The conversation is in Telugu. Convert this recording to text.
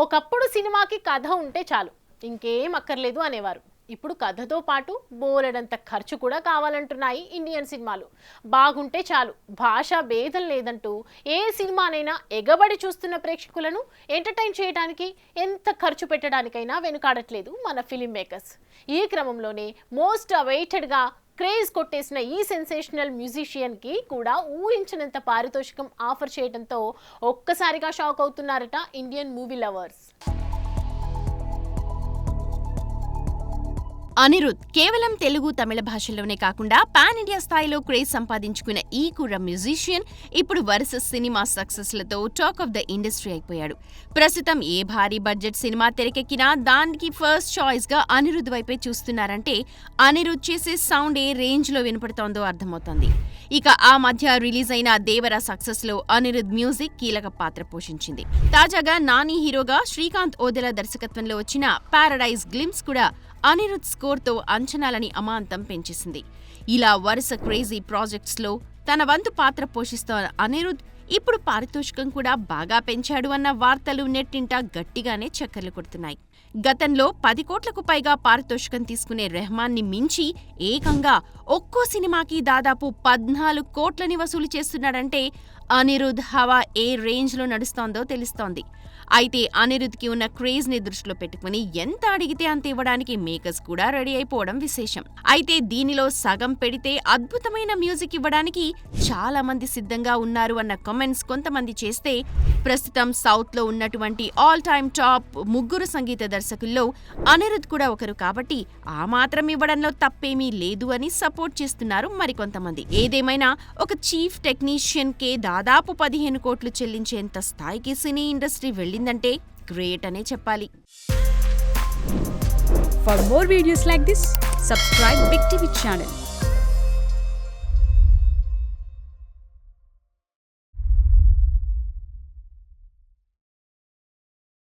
ఒకప్పుడు సినిమాకి కథ ఉంటే చాలు, ఇంకేం అక్కర్లేదు అనేవారు. ఇప్పుడు కథతో పాటు బోలెడంత ఖర్చు కూడా కావాలంటున్నాయి ఇండియన్ సినిమాలు. బాగుంటే చాలు, భాషా భేదం లేదంటూ ఏ సినిమానైనా ఎగబడి చూస్తున్న ప్రేక్షకులను ఎంటర్టైన్ చేయడానికి ఎంత ఖర్చు పెట్టడానికైనా వెనుకాడట్లేదు మన ఫిలిం మేకర్స్. ఈ క్రమంలోనే మోస్ట్ అవైటెడ్గా క్రేజ్ కొట్టేసిన ఈ సెన్సేషనల్ మ్యూజిషియన్కి కూడా ఊహించినంత పారితోషికం ఆఫర్ చేయడంతో ఒక్కసారిగా షాక్ అవుతున్నారట ఇండియన్ మూవీ లవర్స్. అనిరుద్ కేవలం తెలుగు తమిళ భాషల్లోనే కాకుండా పాన్ ఇండియా స్థాయిలో క్రేజ్ సంపాదించుకున్న ఈ కుర్ర మ్యూజిషియన్ ఇప్పుడు వరుస సినిమా సక్సెస్లతో టాక్ ఆఫ్ ద ఇండస్ట్రీ అయిపోయాడు. ప్రస్తుతం ఏ భారీ బడ్జెట్ సినిమా తెరకెక్కినా దానికి ఫస్ట్ చాయిస్ గా అనిరుద్ వైపే చూస్తున్నారంటే అనిరుద్ చేసే సౌండ్ ఏ రేంజ్ లో వినపడుతోందో అర్థమవుతోంది. ఇక ఆ మధ్య రిలీజ్ అయిన దేవరా సక్సెస్ లో అనిరుద్ మ్యూజిక్ కీలక పాత్ర పోషించింది. తాజాగా నాని హీరోగా శ్రీకాంత్ ఓదెలా దర్శకత్వంలో వచ్చిన పారడైజ్ గ్లిమ్స్ కూడా అనిరుద్ స్కోర్తో అంచనాలని అమాంతం పెంచేసింది. ఇలా వరుస క్రేజీ ప్రాజెక్ట్స్లో తన వంతు పాత్ర పోషిస్తున్న అనిరుద్ ఇప్పుడు పారితోషికం కూడా బాగా పెంచాడు అన్న వార్తలు నెట్టింట గట్టిగానే చక్కర్లు కొడుతున్నాయి. గతంలో 10 కోట్లకు పైగా పారితోషికం తీసుకునే రెహమాన్ని మించి ఏకంగా ఒక్కో సినిమాకి దాదాపు 14 కోట్లని వసూలు చేస్తున్నాడంటే అనిరుద్ హవా ఏ రేంజ్లో నడుస్తోందో తెలుస్తోంది. అయితే అనిరుద్కి ఉన్న క్రేజ్ ని దృష్టిలో పెట్టుకుని ఎంత అడిగితే అంత ఇవ్వడానికి మేకర్స్ కూడా రెడీ అయిపోవడం విశేషం. అయితే దీనిలో సగం పెడితే అద్భుతమైన మ్యూజిక్ ఇవ్వడానికి చాలా మంది సిద్ధంగా ఉన్నారు అన్న కామెంట్స్ కొంతమంది చేస్తే, ప్రస్తుతం సౌత్ లో ఉన్నటువంటి ఆల్ టైమ్ టాప్ 3 సంగీత దర్శకుల్లో అనిరుద్ కూడా ఒకరు కాబట్టి ఆ మాత్రం ఇవ్వడంలో తప్పేమీ లేదు అని సపోర్ట్ చేస్తున్నారు మరికొంతమంది. ఏదేమైనా ఒక చీఫ్ టెక్నీషియన్ కే దాదాపు 15 కోట్లు చెల్లించేంత స్థాయికి సినీ ఇండస్ట్రీ వెళ్ళిందంటే గ్రేట్ అనే చెప్పాలి. For more videos like this, subscribe Big TV channel.